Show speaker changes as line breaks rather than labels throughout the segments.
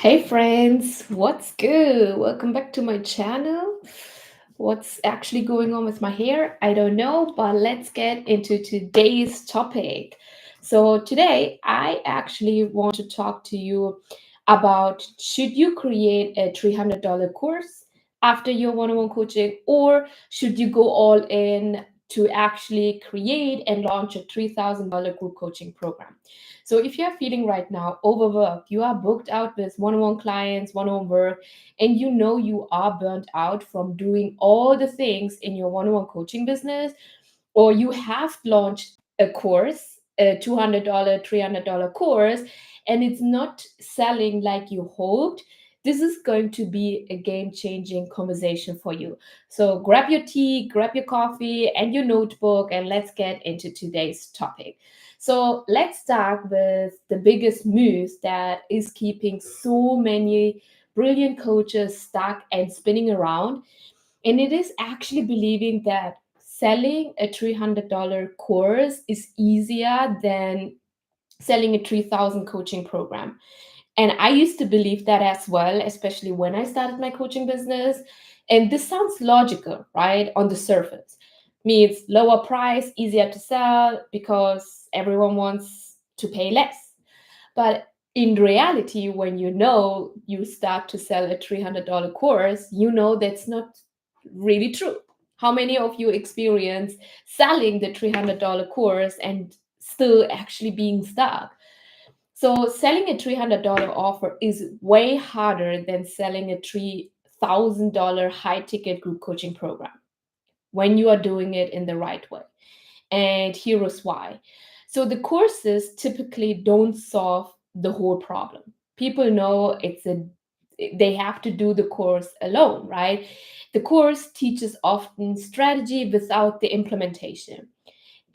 Hey friends, what's good? Welcome back to my channel. What's actually going on with my hair? I don't know, but let's get into today's topic. So, today I actually want to talk to you about should you create a $300 course after your one on one coaching, or should you go all in to actually create and launch a $3,000 group coaching program? So if you're feeling right now overworked, you are booked out with one-on-one clients, one-on-one work, and you know you are burnt out from doing all the things in your one-on-one coaching business, or you have launched a course, a $200, $300 course, and it's not selling like you hoped, this is going to be a game changing conversation for you. So grab your tea, grab your coffee, and your notebook, and let's get into today's topic. So let's start with the biggest myth that is keeping so many brilliant coaches stuck and spinning around. And it is actually believing that selling a $300 course is easier than selling a 3,000 coaching program. And I used to believe that as well, especially when I started my coaching business. And this sounds logical, right? On the surface. Means lower price, easier to sell because everyone wants to pay less. But in reality, when you start to sell a $300 course, you know that's not really true. How many of you experience selling the $300 course and still actually being stuck? So selling a $300 offer is way harder than selling a $3,000 high ticket group coaching program when you are doing it in the right way. And here is why. So the courses typically don't solve the whole problem. People know they have to do the course alone, right? The course teaches often strategy without the implementation.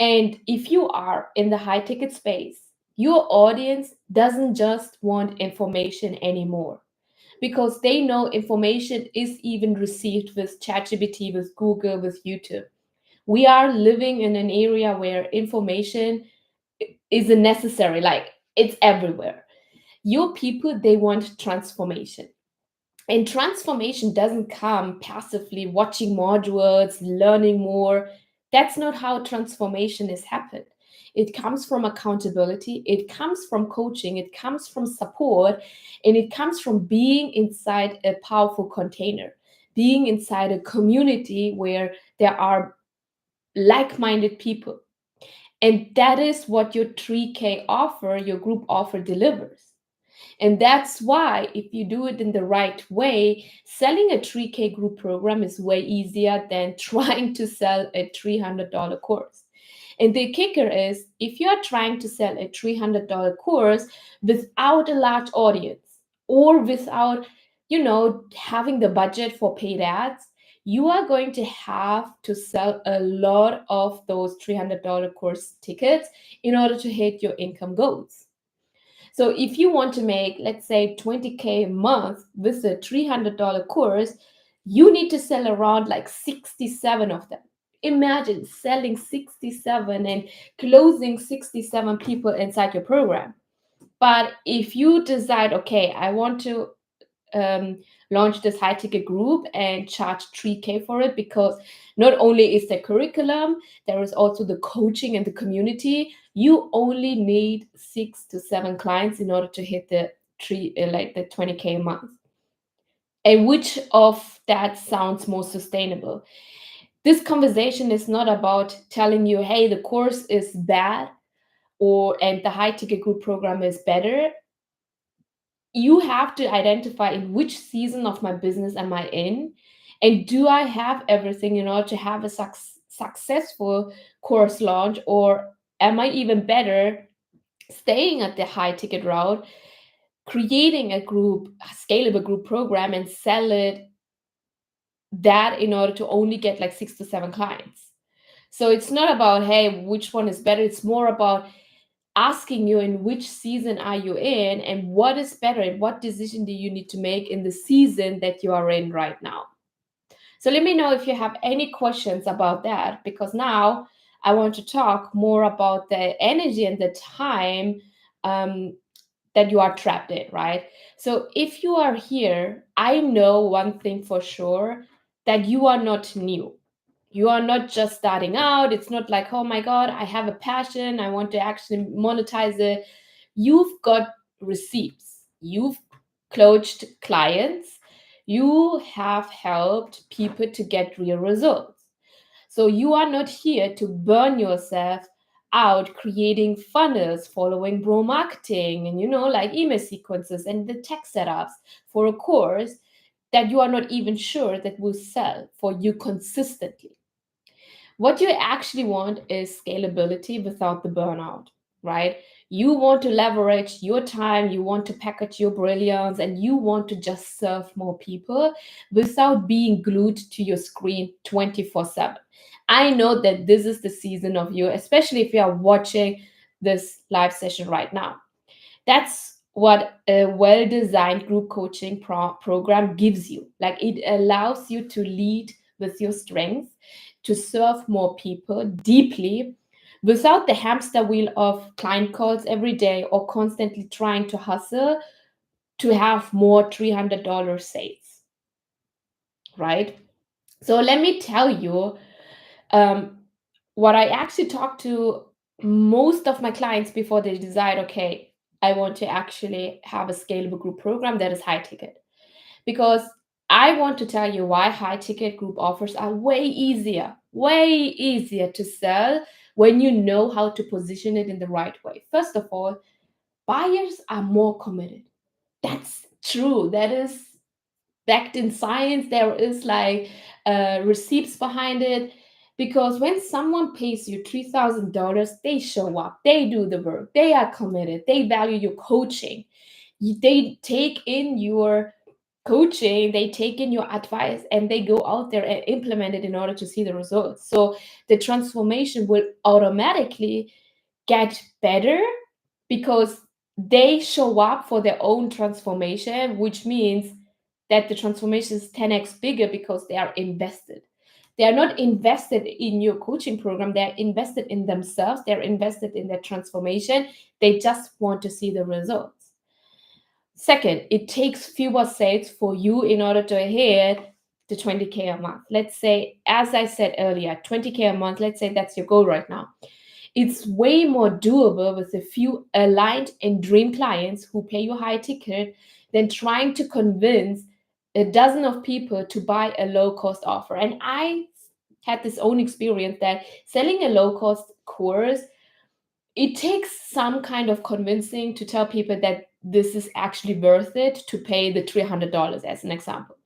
And if you are in the high ticket space, your audience doesn't just want information anymore because they know information is even received with ChatGPT, with Google, with YouTube. We are living in an area where information isn't necessary, like it's everywhere. Your people, they want transformation. And transformation doesn't come passively watching modules, learning more. That's not how transformation is happened. It comes from accountability, it comes from coaching, it comes from support, and it comes from being inside a powerful container, being inside a community where there are like minded people. And that is what your 3K offer, your group offer delivers. And that's why, if you do it in the right way, selling a 3K group program is way easier than trying to sell a $300 course. And the kicker is if you are trying to sell a $300 course without a large audience or without, having the budget for paid ads, you are going to have to sell a lot of those $300 course tickets in order to hit your income goals. So if you want to make, let's say, 20K a month with a $300 course, you need to sell around like 67 of them. Imagine selling 67 and closing 67 people inside your program. But if you decide, okay, I want to um, launch this high ticket group and charge 3K for it, because not only is the curriculum, there is also the coaching and the community. You only need 6 to 7 clients in order to hit the like the 20K a month. And which of that sounds more sustainable? This conversation is not about telling you, hey, the course is bad or and the high ticket group program is better. You have to identify in which season of my business am I in, and do I have everything in order to have a successful course launch, or am I even better staying at the high ticket route, creating a scalable group program and sell it that in order to only get like 6 to 7 clients. So it's not about, hey, which one is better. It's more about asking you in which season are you in and what is better and what decision do you need to make in the season that you are in right now. So let me know if you have any questions about that, because now I want to talk more about the energy and the time um, that you are trapped in, right? So if you are here, I know one thing for sure, that you are not new. You are not just starting out. It's not like, oh my God, I have a passion, I want to actually monetize it. You've got receipts, you've coached clients, you have helped people to get real results. So you are not here to burn yourself out creating funnels, following bro marketing, and like email sequences and the tech setups for a course that you are not even sure that will sell for you consistently. What you actually want is scalability without the burnout, right? You want to leverage your time, you want to package your brilliance, and you want to just serve more people without being glued to your screen 24/7. I know that this is the season of you, especially if you are watching this live session right now. That's what a well designed group coaching program gives you. Like, it allows you to lead with your strengths, to serve more people deeply without the hamster wheel of client calls every day or constantly trying to hustle to have more $300 sales, right? So let me tell you, um, what I actually talk to most of my clients before they decide, okay, I want to actually have a scalable group program that is high ticket. Because I want to tell you why high ticket group offers are way easier to sell when you know how to position it in the right way. First of all, buyers are more committed. That's true. That is backed in science. There is like receipts behind it, because when someone pays you $3,000, they show up, they do the work, they are committed, they value your coaching. They take in your coaching, they take in your advice, and they go out there and implement it in order to see the results. So the transformation will automatically get better because they show up for their own transformation, which means that the transformation is 10x bigger because they are invested. They are not invested in your coaching program, they're invested in themselves, they're invested in their transformation. They just want to see the results. Second, it takes fewer sales for you in order to hit the 20K a month. Let's say, as I said earlier, 20K a month, let's say that's your goal right now. It's way more doable with a few aligned and dream clients who pay you high ticket than trying to convince a dozen of people to buy a low cost offer. And I had this own experience that selling a low cost course, it takes some kind of convincing to tell people that this is actually worth it to pay the $300 as an example.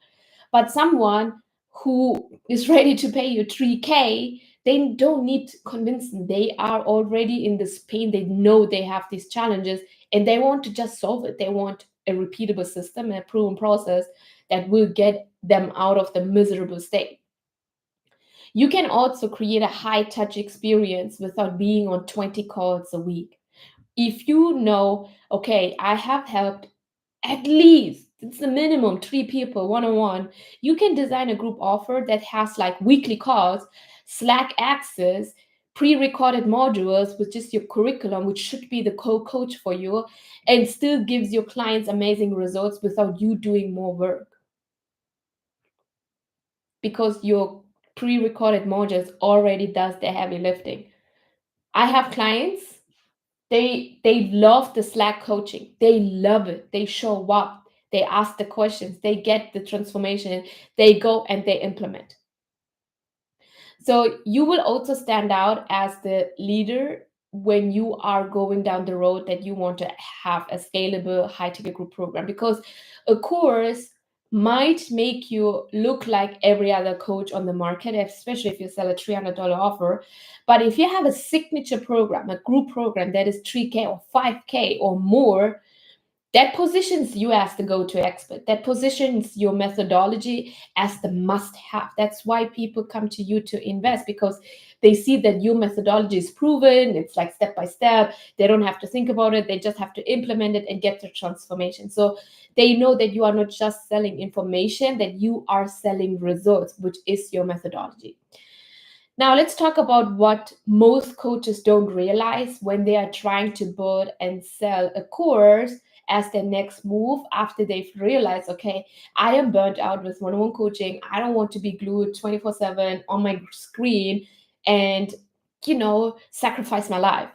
But someone who is ready to pay you 3K, they don't need convincing. They are already in this pain. They know they have these challenges and they want to just solve it. They want a repeatable system, a proven process that will get them out of the miserable state. You can also create a high touch experience without being on 20 calls a week. If you know, okay, I have helped at least, it's the minimum, 3 people one-on-one, you can design a group offer that has like weekly calls, Slack access, pre-recorded modules, which is your curriculum, which should be the co-coach for you, and still gives your clients amazing results without you doing more work, because your pre-recorded modules already does the heavy lifting. I have clients, they love the Slack coaching. They love it. They show up. They ask the questions. They get the transformation. They go and they implement. So you will also stand out as the leader when you are going down the road that you want to have a scalable high ticket group program, because a course might make you look like every other coach on the market, especially if you sell a $300 offer. But if you have a signature program, a group program that is 3K or 5K or more, that positions you as the go-to expert. That positions your methodology as the must-have. That's why people come to you to invest, because they see that your methodology is proven. It's like step by step. They don't have to think about it. They just have to implement it and get the transformation. So they know that you are not just selling information, that you are selling results, which is your methodology. Now, let's talk about what most coaches don't realize when they are trying to build and sell a course as their next move after they've realized, okay, I am burnt out with one-on-one coaching. I don't want to be glued 24/7 on my screen and, sacrifice my life.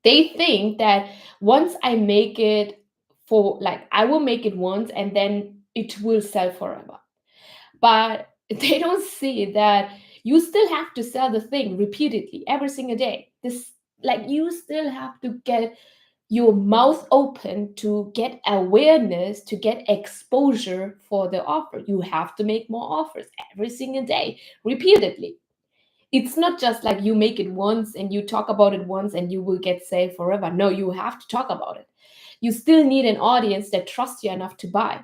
They think that once I make it for, like, I will make it once and then it will sell forever. But they don't see that you still have to sell the thing repeatedly every single day. This, like, you still have to get your mouth open to get awareness, to get exposure for the offer. You have to make more offers every single day, repeatedly. It's not just like you make it once and you talk about it once and you will get saved forever. No, you have to talk about it. You still need an audience that trusts you enough to buy.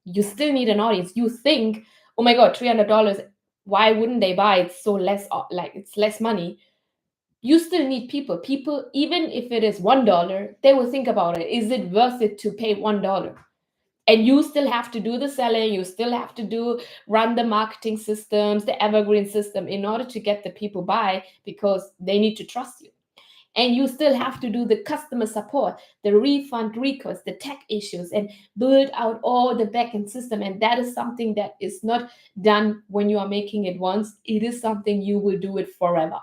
You still need an audience. You think, oh my God, $300, why wouldn't they buy? It's so less, like, it's less money. You still need people. People, even if it is $1, they will think about it. Is it worth it to pay $1? And you still have to do the selling, you still have to run the marketing systems, the evergreen system, in order to get the people buy, because they need to trust you. And you still have to do the customer support, the refund request, the tech issues, and build out all the backend system. And that is something that is not done when you are making it once. It is something you will do it forever.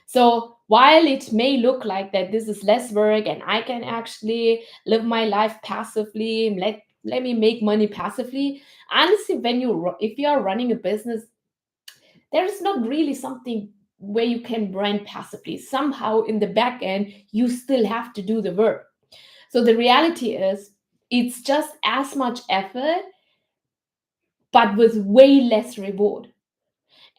So while it may look like that this is less work and I can actually live my life passively, let me make money passively. Honestly, if you are running a business, there is not really something where you can brand passively. Somehow in the back end, you still have to do the work. So the reality is, it's just as much effort, but with way less reward.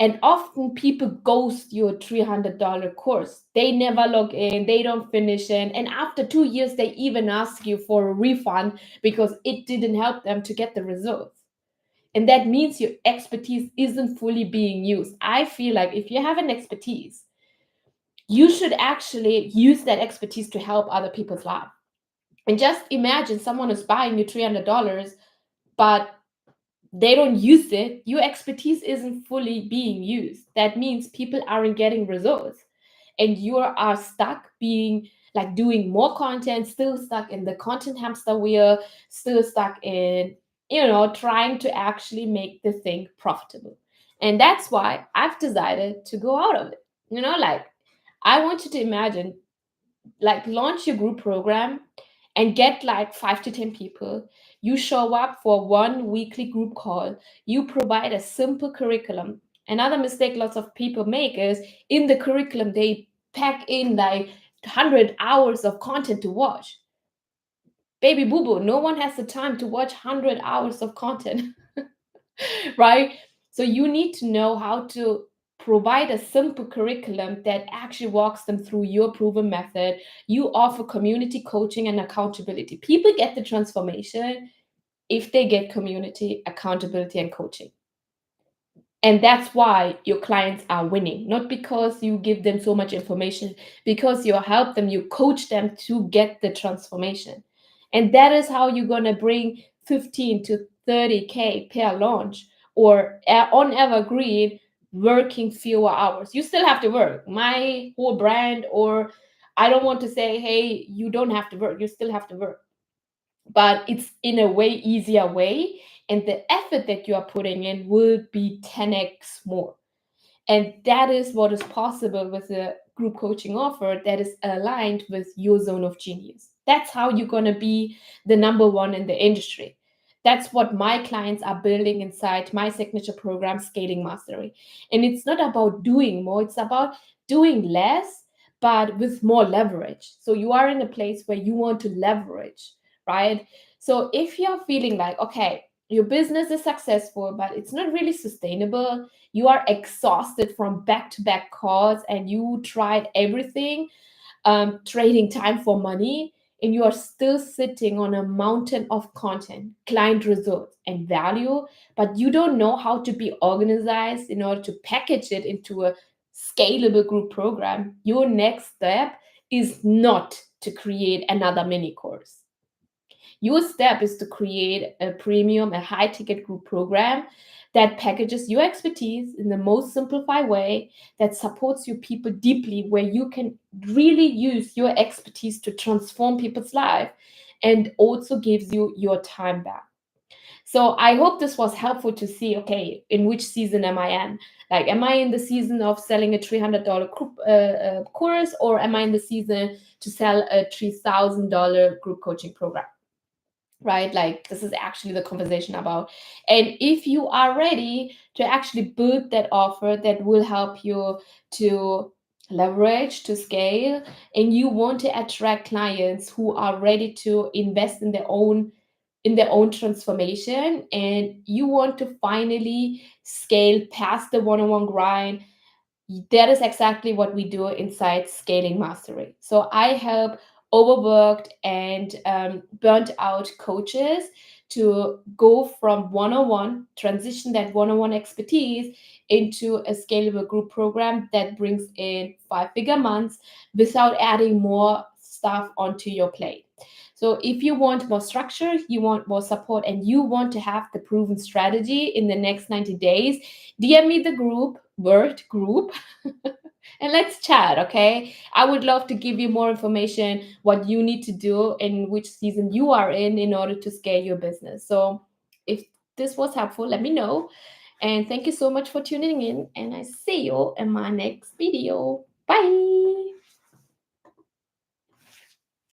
And often people ghost your $300 course. They never log in, they don't finish it. And after 2 years, they even ask you for a refund because it didn't help them to get the results. And that means your expertise isn't fully being used. I feel like if you have an expertise, you should actually use that expertise to help other people's lives. And just imagine someone is buying you $300, but they don't use it, your expertise isn't fully being used. That means people aren't getting results. And you are stuck being, like, doing more content, still stuck in the content hamster wheel, still stuck in, trying to actually make the thing profitable. And that's why I've decided to go out of it. Like, I want you to imagine, like, launch your group program and get like 5 to 10 people. You show up for one weekly group call. You provide a simple curriculum. Another mistake lots of people make is, in the curriculum they pack in like 100 hours of content to watch. Baby boo boo, no one has the time to watch 100 hours of content. Right? So you need to know how to provide a simple curriculum that actually walks them through your proven method. You offer community coaching and accountability. People get the transformation if they get community, accountability, and coaching. And that's why your clients are winning, not because you give them so much information, because you help them, you coach them to get the transformation. And that is how you're going to bring 15 to 30K per launch, or on evergreen, working fewer hours. You still have to work. My whole brand, or I don't want to say, hey, you don't have to work. You still have to work, but it's in a way easier way. And the effort that you are putting in will be 10x more. And that is what is possible with a group coaching offer that is aligned with your zone of genius. That's how you're going to be the number one in the industry. That's what my clients are building inside my signature program, Scaling Mastery. And it's not about doing more, it's about doing less, but with more leverage. So you are in a place where you want to leverage, right? So if you're feeling like, okay, your business is successful, but it's not really sustainable, you are exhausted from back-to-back calls and you tried everything, trading time for money, and you are still sitting on a mountain of content, client results, and value, but you don't know how to be organized in order to package it into a scalable group program. Your next step is not to create another mini course. Your step is to create a premium, a high ticket group program that packages your expertise in the most simplified way, that supports your people deeply, where you can really use your expertise to transform people's life. and also gives you your time back. So I hope this was helpful to see, okay, in which season am I in? Like, am I in the season of selling a $300 course, or am I in the season to sell a $3,000 group coaching program? Right? Like, this is actually the conversation about. And if you are ready to actually build that offer that will help you to leverage, to scale, and you want to attract clients who are ready to invest in their own transformation, and you want to finally scale past the one-on-one grind, that is exactly what we do inside Scaling Mastery. So I help overworked and burnt out coaches to go from one-on-one, transition that one-on-one expertise into a scalable group program that brings in five-figure months without adding more stuff onto your plate. So if you want more structure, you want more support, and you want to have the proven strategy in the next 90 days, DM me the word group, and let's chat, okay? I would love to give you more information, what you need to do and which season you are in order to scale your business. So if this was helpful, let me know. And thank you so much for tuning in, and I see you in my next video. Bye.